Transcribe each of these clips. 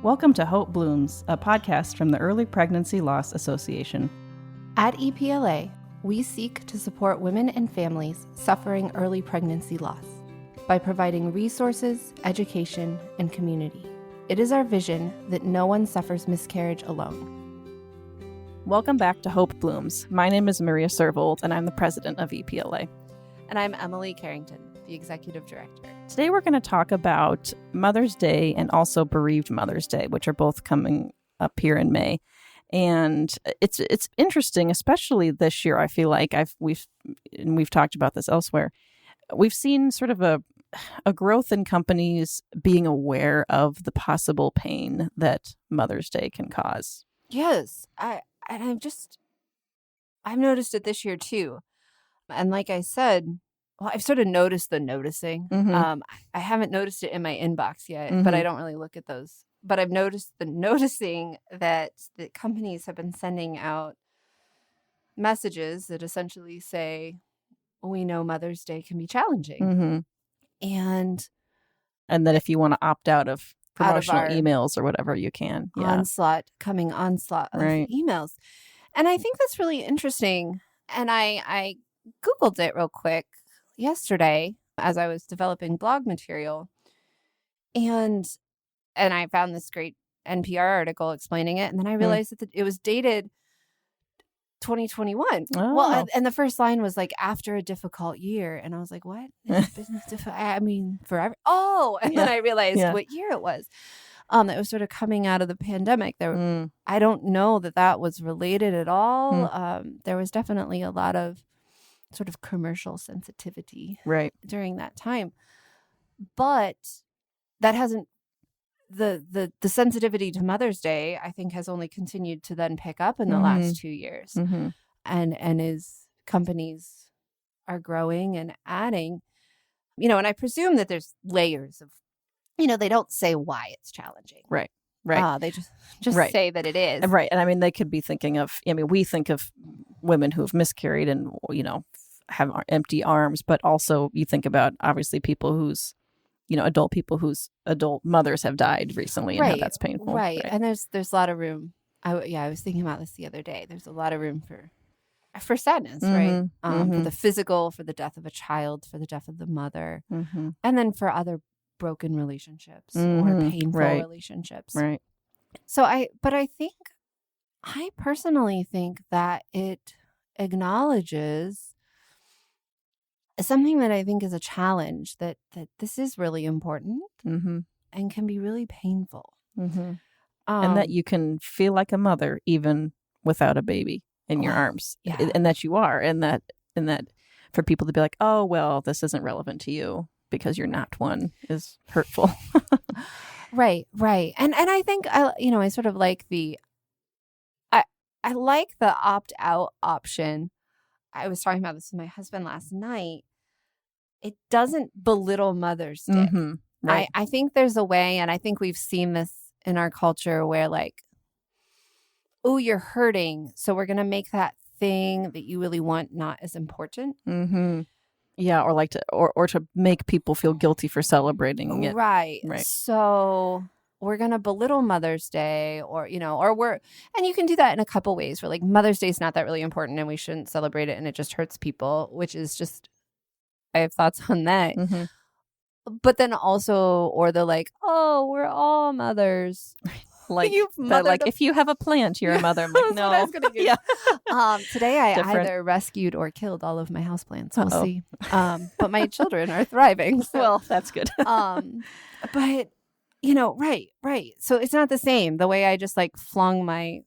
Welcome to Hope Blooms, a podcast from the Early Pregnancy Loss Association. At EPLA, we seek to support women and families suffering early pregnancy loss by providing resources, education, and community. It is our vision that no one suffers miscarriage alone. Welcome back to Hope Blooms. My name is Maria Servold, and I'm the president of EPLA. And I'm Emily Carrington, the executive director. Today we're going to talk about Mother's Day and also Bereaved Mother's Day, which are both coming up here in May. And it's interesting, especially this year. I feel like we've talked about this elsewhere. We've seen sort of a growth in companies being aware of the possible pain that Mother's Day can cause. Yes, I've noticed it this year too. And like I said, well, I've sort of noticed the noticing. Mm-hmm. I haven't noticed it in my inbox yet, Mm-hmm. but I don't really look at those. But I've noticed the noticing that the companies have been sending out messages that essentially say, we know Mother's Day can be challenging. Mm-hmm. And that if you want to opt out of promotional our emails or whatever, you can. Yeah. onslaught of Right. emails. And I think that's really interesting. And I Googled it real quick yesterday as I was developing blog material. And I found this great NPR article explaining it. And then I realized that it was dated 2021. Oh. Well, and the first line was like, after a difficult year. And I was like, what? Is business difficult? I mean, forever. Oh, and then I realized what year it was. That was sort of coming out of the pandemic. I don't know that was related at all. There was definitely a lot of sort of commercial sensitivity during that time. But that hasn't, the sensitivity to Mother's Day, I think, has only continued to then pick up in the last 2 years. Mm-hmm. And as companies are growing and adding, and I presume that there's layers of, they don't say why it's challenging. Right. They just say that it is. Right. And I mean, they could be thinking of, we think of women who've miscarried and, have empty arms, but also you think about obviously people whose, adult people whose adult mothers have died recently and how that's painful. Right. And there's a lot of room. I was thinking about this the other day. There's a lot of room for sadness, right? For the physical, for the death of a child, for the death of the mother, and then for other broken relationships or painful relationships. Right. So I personally think that it acknowledges something that I think is a challenge, that this is really important and can be really painful. And that you can feel like a mother even without a baby in your arms. Yeah. And that you are. And that for people to be like, oh, well, this isn't relevant to you because you're not one is hurtful. Right. And I think, I sort of like I like the opt-out option. I was talking about this with my husband last night. It doesn't belittle Mother's Day. Right. I think there's a way, and I think we've seen this in our culture where like, oh, you're hurting, so we're going to make that thing that you really want not as important. Yeah, or like to make people feel guilty for celebrating it. Right. So we're going to belittle Mother's Day and you can do that in a couple ways where like Mother's Day is not that really important and we shouldn't celebrate it and it just hurts people, which is just, I have thoughts on that. But then also, or they're like, oh, we're all mothers. Like, if you have a plant, you're a mother. I'm like, no. What I was gonna do. Today I either rescued or killed all of my houseplants. We'll see. But my children are thriving. So. Well, that's good. But right. So it's not the same. The way I just like flung my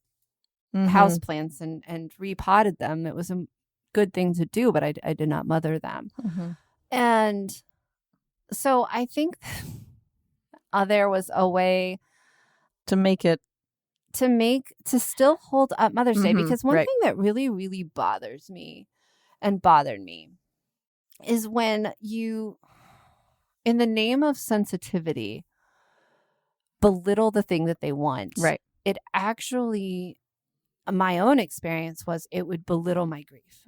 houseplants and repotted them. It was a good thing to do, but I did not mother them. And so I think there was a way to still hold up Mother's Day, because one thing that really, really bothered me is when you, in the name of sensitivity, belittle the thing that they want. Right. It actually, my own experience was it would belittle my grief.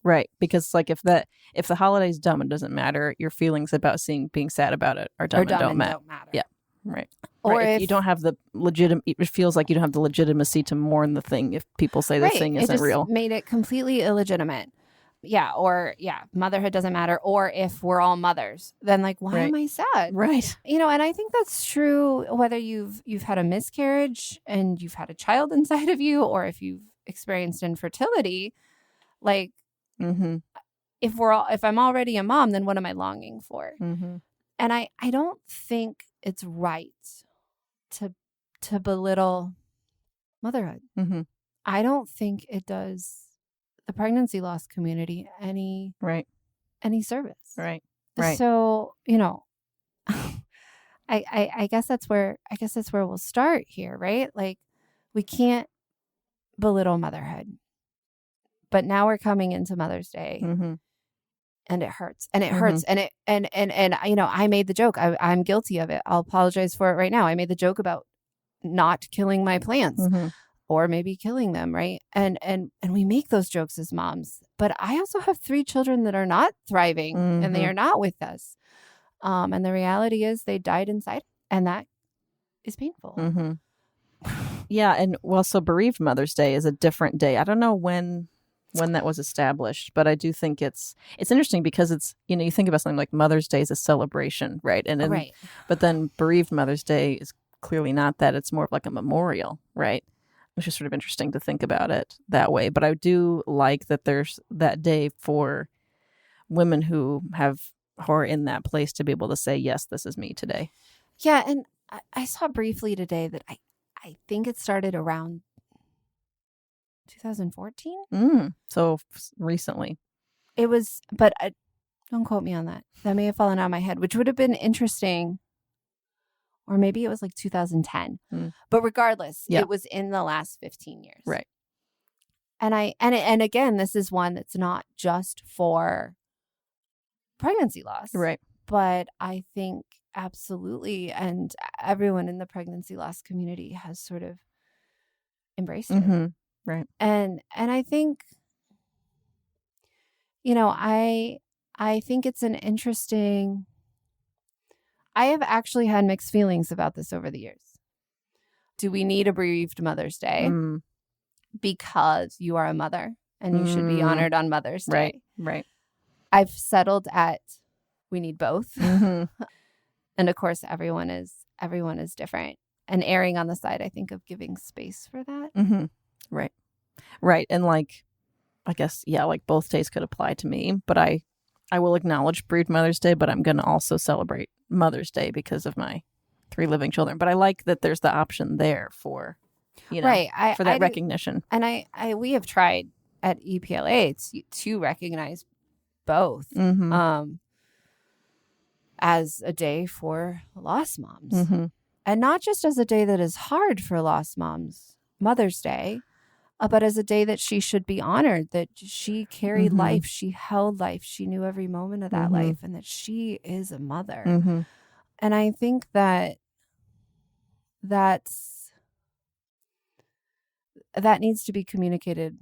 Right. Because like if the holiday's dumb, it doesn't matter. Your feelings about being sad about it are dumb and don't matter. Yeah. Right. Or if you don't have the it feels like you don't have the legitimacy to mourn the thing if people say the thing isn't real. It just made it completely illegitimate. Yeah. Or motherhood doesn't matter. Or if we're all mothers, then like, why am I sad? Right. And I think that's true whether you've had a miscarriage and you've had a child inside of you, or if you've experienced infertility. Like, if I'm already a mom, then what am I longing for? And I don't think it's right to belittle motherhood. I don't think it does the pregnancy loss community any service. Right. So, I guess that's where we'll start here, right? Like, we can't belittle motherhood. But now we're coming into Mother's Day. And it hurts. And it hurts. And I made the joke. I'm guilty of it. I'll apologize for it right now. I made the joke about not killing my plants or maybe killing them, right? And we make those jokes as moms. But I also have 3 children that are not thriving and they are not with us. And the reality is they died inside, and that is painful. Yeah. And so Bereaved Mother's Day is a different day. I don't know when that was established, but I do think it's interesting because it's, you think about something like Mother's Day is a celebration, right? But then Bereaved Mother's Day is clearly not that. It's more of like a memorial, right? Which is sort of interesting to think about it that way. But I do like that there's that day for women who are in that place to be able to say, yes, this is me today. Yeah. And I saw briefly today that I think it started around 2014. So recently. It was, but don't quote me on that. That may have fallen out of my head, which would have been interesting. Or maybe it was like 2010. But regardless, it was in the last 15 years. Right. And again, this is one that's not just for pregnancy loss. Right. But I think absolutely, and everyone in the pregnancy loss community has sort of embraced it. Right. And I think, I think it's an interesting, I have actually had mixed feelings about this over the years. Do we need a Bereaved Mother's Day? Because you are a mother and you should be honored on Mother's Day. Right. I've settled at we need both. And of course, everyone is different. And erring on the side, I think, of giving space for that. Right. And like, I guess, like both days could apply to me, but I will acknowledge Bereaved Mother's Day, but I'm going to also celebrate Mother's Day because of my 3 living children. But I like that there's the option there for, for that recognition. And we have tried at EPLA to recognize both as a day for lost moms. And not just as a day that is hard for lost moms, Mother's Day, but as a day that she should be honored, that she carried life, she held life, she knew every moment of that life, and that she is a mother. And I think that needs to be communicated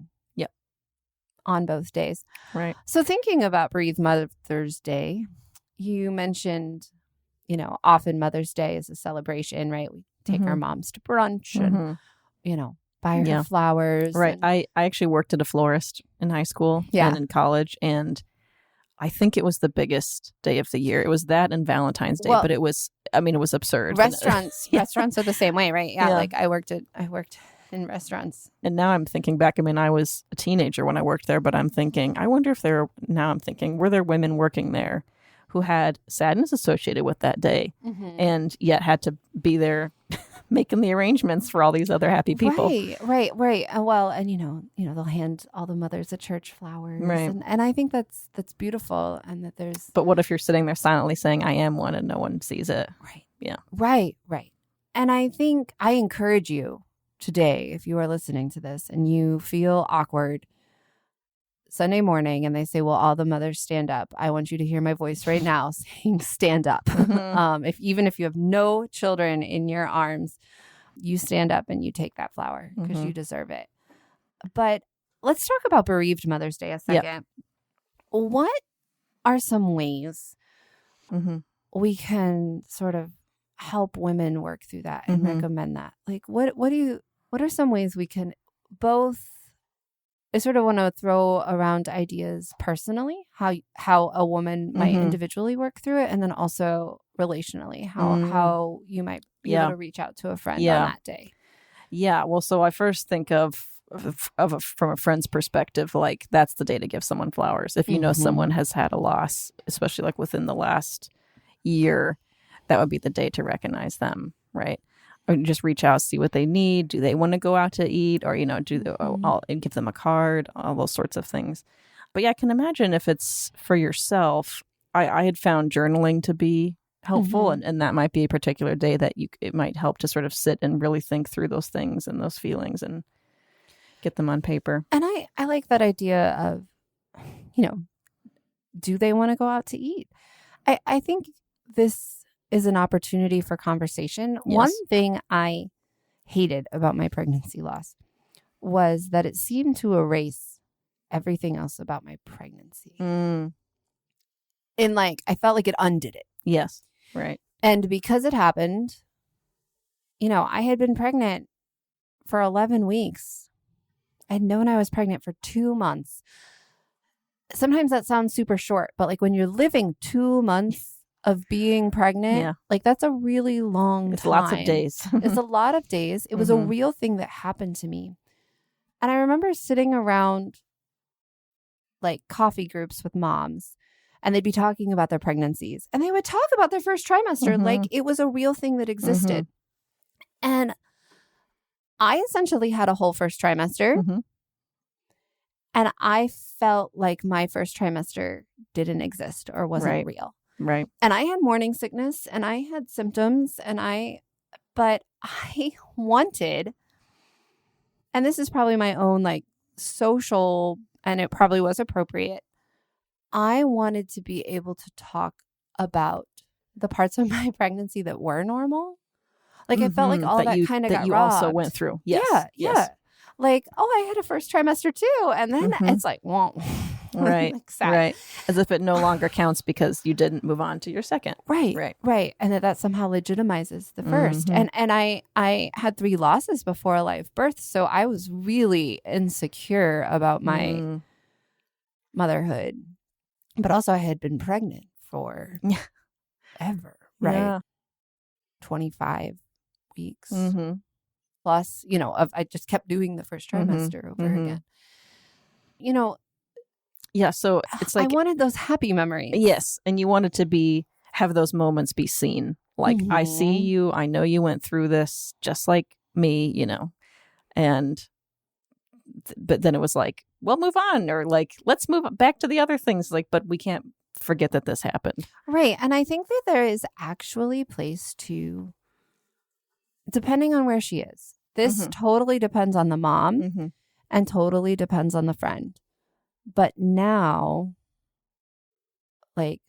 on both days. Right. So thinking about Bereaved Mother's Day, you mentioned, often Mother's Day is a celebration, right? We take our moms to brunch and, buy her flowers. Right. I actually worked at a florist in high school and in college, and I think it was the biggest day of the year. It was that and Valentine's Day, but it was absurd. Restaurants are the same way, right? Yeah. Like I worked in restaurants. And now I'm thinking back, I was a teenager when I worked there, but I'm thinking, were there women working there who had sadness associated with that day and yet had to be there making the arrangements for all these other happy people. Right. Well, and they'll hand all the mothers at church flowers. Right. And I think that's beautiful, and that there's. But what if you're sitting there silently saying, I am one, and no one sees it? Right. Yeah. Right. And I think I encourage you today, if you are listening to this and you feel awkward Sunday morning and they say, well, all the mothers stand up, I want you to hear my voice right now saying stand up. Even if you have no children in your arms, you stand up and you take that flower because you deserve it. But let's talk about Bereaved Mother's Day a second. Yep. What are some ways we can sort of help women work through that and recommend that? Like, what are some ways we can both, I sort of want to throw around ideas personally, how a woman might individually work through it, and then also relationally, how you might be able to reach out to a friend on that day. Yeah. Well, so I first think from a friend's perspective, like that's the day to give someone flowers. If you know someone has had a loss, especially like within the last year, that would be the day to recognize them, right? Or just reach out, see what they need. Do they want to go out to eat, or and give them a card, all those sorts of things. But yeah, I can imagine if it's for yourself. I had found journaling to be helpful, and that might be a particular day that it might help to sort of sit and really think through those things and those feelings and get them on paper. And I like that idea of, do they want to go out to eat? I think this is an opportunity for conversation. Yes. One thing I hated about my pregnancy loss was that it seemed to erase everything else about my pregnancy. And I felt like it undid it. Yes. Right. And because it happened, I had been pregnant for 11 weeks. I'd known I was pregnant for 2 months. Sometimes that sounds super short, but like when you're living 2 months of being pregnant, like that's a really long time. Lots of days. It's a lot of days. It was a real thing that happened to me. And I remember sitting around like coffee groups with moms, and they'd be talking about their pregnancies, and they would talk about their first trimester like it was a real thing that existed. And I essentially had a whole first trimester. And I felt like my first trimester didn't exist or wasn't real. Right. And I had morning sickness and I had symptoms but I wanted, and this is probably my own like social, and it probably was appropriate. I wanted to be able to talk about the parts of my pregnancy that were normal. Like I felt like all that kind of got you robbed. Also went through. Yes. Yeah. Like, I had a first trimester too. And then it's like, well, right. Right. As if it no longer counts because you didn't move on to your second. Right. And that somehow legitimizes the first. And I had 3 losses before a live birth. So I was really insecure about my motherhood. But also I had been pregnant for ever. Right. Yeah. 25 weeks. Plus, I just kept doing the first trimester over again. Yeah, so it's like I wanted those happy memories. Yes, and you wanted to have those moments be seen. Like I see you, I know you went through this just like me, but then it was like, well, move on, or like let's move back to the other things. Like, but we can't forget that this happened. Right, and I think that there is actually place to, depending on where she is. This totally depends on the mom and totally depends on the friend. But now, like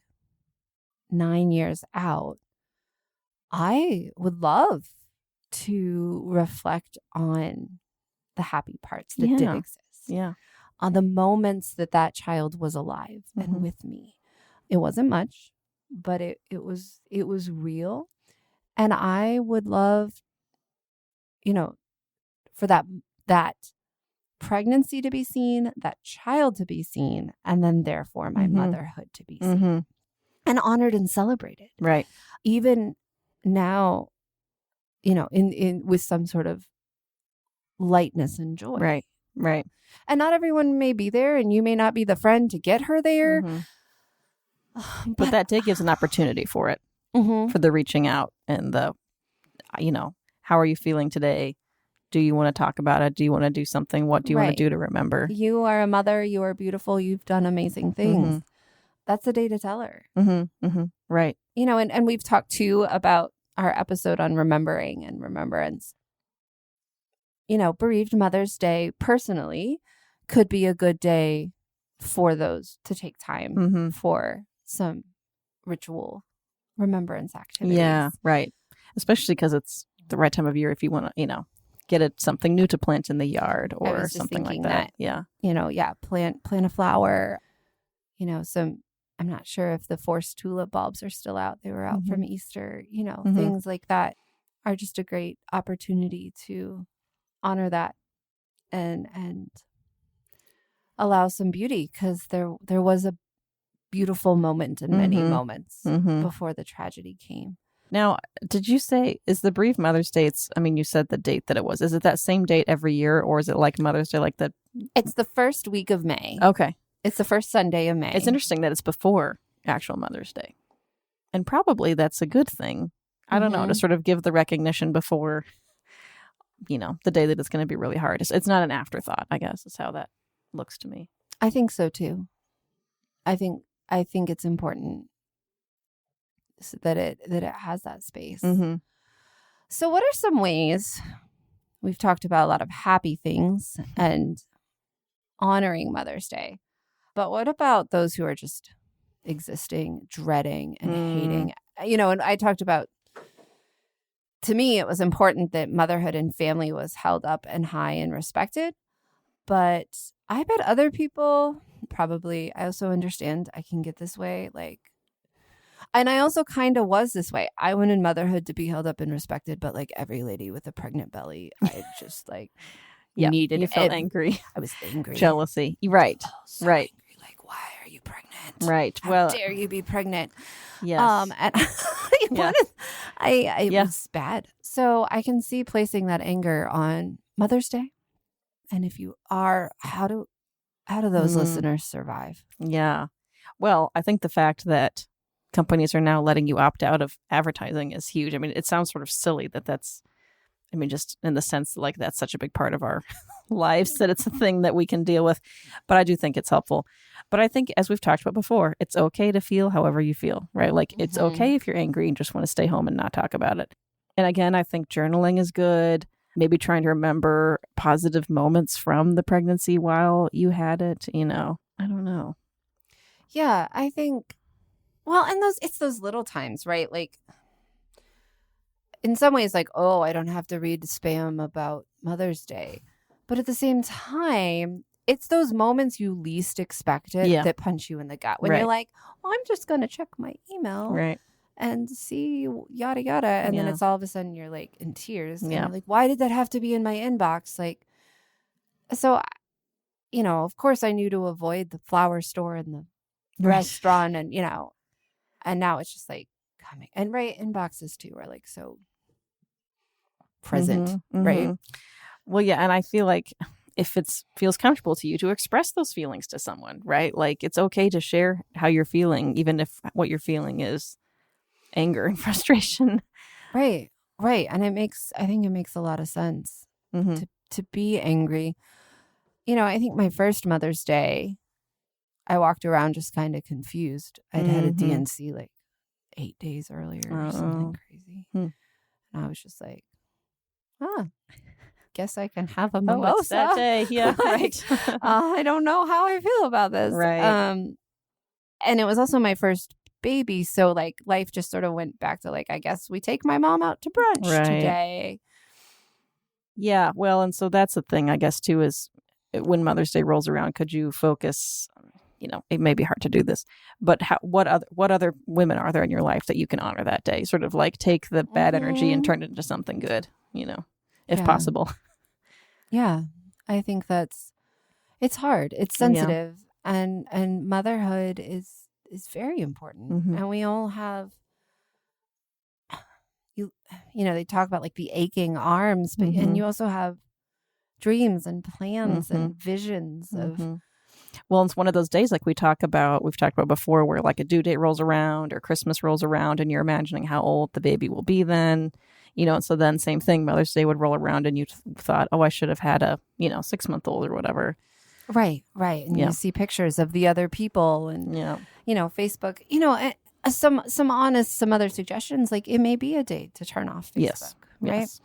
9 years out, I would love to reflect on the happy parts that did exist. Yeah. On the moments that child was alive and with me. It wasn't much, but it was real. And I would love, for that pregnancy to be seen, that child to be seen, and then therefore my motherhood to be seen and honored and celebrated. Right. Even now, in with some sort of lightness and joy. Right. Right. And not everyone may be there, and you may not be the friend to get her there. But that day gives an opportunity for it, for the reaching out and the, how are you feeling today? Do you want to talk about it? Do you want to do something? What do you want to do to remember? You are a mother. You are beautiful. You've done amazing things. That's the day to tell her. Right. And we've talked too about our episode on remembering and remembrance. Bereaved Mother's Day personally could be a good day for those to take time for some ritual remembrance activities. Yeah, right. Especially because it's the right time of year if you want to, get it something new to plant in the yard or something like that. Yeah. Plant a flower, some I'm not sure if the forced tulip bulbs are still out. They were out from Easter, things like that are just a great opportunity to honor that and allow some beauty, because there was a beautiful moment and many moments before the tragedy came. Now, did you say, is the Bereaved Mother's Day, you said the date that it was. Is it that same date every year, or is it like Mother's Day, like the... It's the first week of May. Okay. It's the first Sunday of May. It's interesting that it's before actual Mother's Day. And probably that's a good thing. I don't know, to sort of give the recognition before, the day that it's going to be really hard. It's not an afterthought, I guess, is how that looks to me. I think so too. I think it's important that it has that space. So what are some ways, we've talked about a lot of happy things and honoring Mother's Day, but what about those who are just existing, dreading and hating? And I talked about, to me, it was important that motherhood and family was held up and high and respected. But I bet other people probably, I also understand I can get this way. And I also kind of was this way. I wanted motherhood to be held up and respected, but like every lady with a pregnant belly, I just needed. You felt angry. I was angry. Jealousy. Right. So right. Angry. Like, why are you pregnant? Right. How dare you be pregnant? Yes. And it was bad. So I can see placing that anger on Mother's Day. And if you are, how do those listeners survive? Yeah. Well, I think the fact that companies are now letting you opt out of advertising is huge. I mean, it sounds sort of silly that's, just in the sense like that's such a big part of our lives that it's a thing that we can deal with. But I do think it's helpful. But I think, as we've talked about before, it's okay to feel however you feel, right? Like it's okay if you're angry and just want to stay home and not talk about it. And again, I think journaling is good. Maybe trying to remember positive moments from the pregnancy while you had it, I don't know. Yeah, I think, well, and it's those little times, right? Like, in some ways, like, oh, I don't have to read spam about Mother's Day. But at the same time, it's those moments you least expect it that punch you in the gut. When you're like, well, I'm just going to check my email. Right. And see yada yada, and then it's all of a sudden you're like in tears. And you're like, why did that have to be in my inbox? Like, so, of course I knew to avoid the flower store and the restaurant, and and now it's just like coming. And inboxes too are like so present, right? Well, yeah, and I feel like if it feels comfortable to you to express those feelings to someone, right? Like it's okay to share how you're feeling, even if what you're feeling is anger and frustration. Right. And I think it makes a lot of sense to be angry. I think my first Mother's Day, I walked around just kind of confused. I'd had a DNC like 8 days earlier or something crazy. And I was just like, guess I can have a mimosa. It's that day. Yeah, right. I don't know how I feel about this. Right. And it was also my first baby, so like life just sort of went back to like, I guess we take my mom out to brunch today. Yeah, well, and so that's the thing, I guess, too, is when Mother's Day rolls around, could you focus, it may be hard to do this, but what other women are there in your life that you can honor that day? Sort of like take the bad energy and turn it into something good, if possible. Yeah, I think it's hard. It's sensitive, and motherhood is very important. And we all have, they talk about like the aching arms, but and you also have dreams and plans and visions of. Well, it's one of those days like we've talked about before, where like a due date rolls around or Christmas rolls around and you're imagining how old the baby will be then, and so then same thing, Mother's Day would roll around and you thought, oh, I should have had a, 6-month-old or whatever. Right. And you see pictures of the other people and, Facebook, some other suggestions, like it may be a day to turn off Facebook, right? Yes.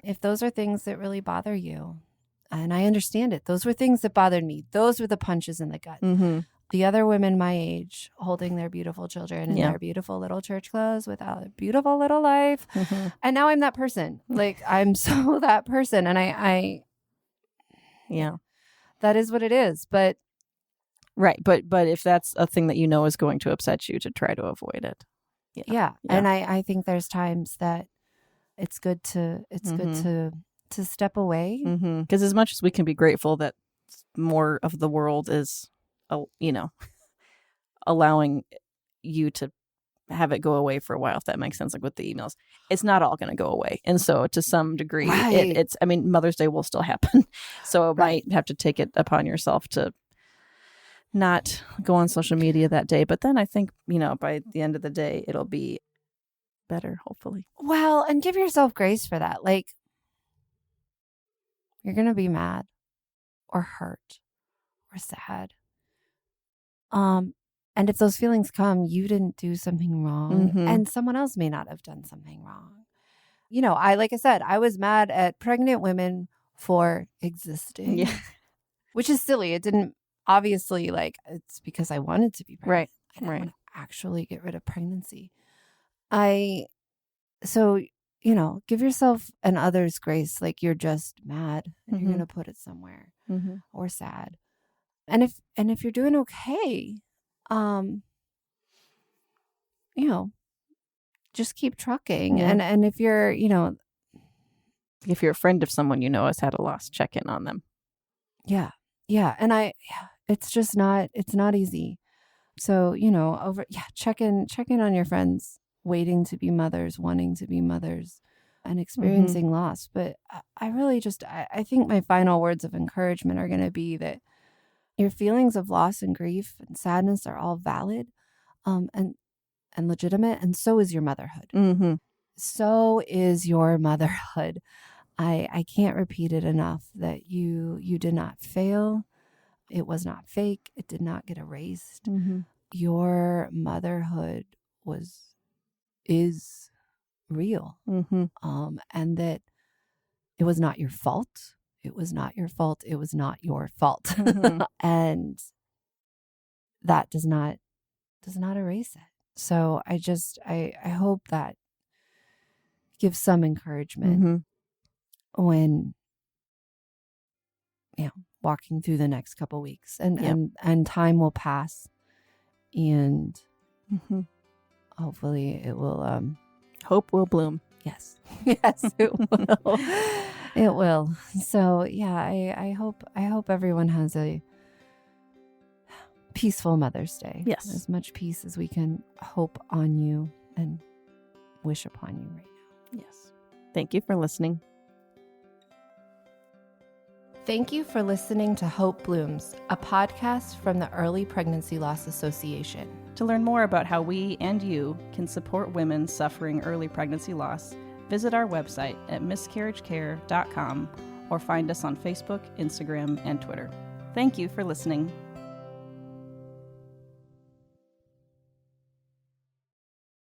If those are things that really bother you, and I understand it, those were things that bothered me. Those were the punches in the gut. The other women my age holding their beautiful children in their beautiful little church clothes with a beautiful little life. And now I'm that person. Like I'm so that person. And I that is what it is. But Right. But if that's a thing that you know is going to upset you, to try to avoid it. Yeah. And I think there's times that it's good to step away. Because as much as we can be grateful that more of the world is, allowing you to have it go away for a while, if that makes sense, like with the emails, it's not all going to go away. And so to some degree, it's, Mother's Day will still happen. So it might have to take it upon yourself to not go on social media that day. But then I think, by the end of the day, it'll be better, hopefully. Well, and give yourself grace for that. Like, you're going to be mad or hurt or sad. And if those feelings come, you didn't do something wrong, and someone else may not have done something wrong. Like I said, I was mad at pregnant women for existing, which is silly. It didn't, obviously, it's because I wanted to be pregnant. Right. I didn't want to actually get rid of pregnancy. So, give yourself and others grace. Like, you're just mad and you're going to put it somewhere, or sad. And if you're doing okay, just keep trucking. And if you're, if you're a friend of someone has had a loss, check in on them. Yeah. And it's just not easy. So, check in on your friends waiting to be mothers, wanting to be mothers, and experiencing loss. But I really I think my final words of encouragement are going to be that your feelings of loss and grief and sadness are all valid, and legitimate, and so is your motherhood. So is your motherhood. I can't repeat it enough that you did not fail. It was not fake. It did not get erased. Your motherhood is real, and that it was not your fault. It was not your fault. It was not your fault. And that does not erase it. So I hope that gives some encouragement when, walking through the next couple weeks, and time will pass, and hopefully it will, hope will bloom. Yes, it will. It will. So I hope everyone has a peaceful Mother's Day. Yes. As much peace as we can hope on you and wish upon you right now. Yes. Thank you for listening. Thank you for listening to Hope Blooms, a podcast from the Early Pregnancy Loss Association. To learn more about how we and you can support women suffering early pregnancy loss, visit our website at miscarriagecare.com or find us on Facebook, Instagram, and Twitter. Thank you for listening.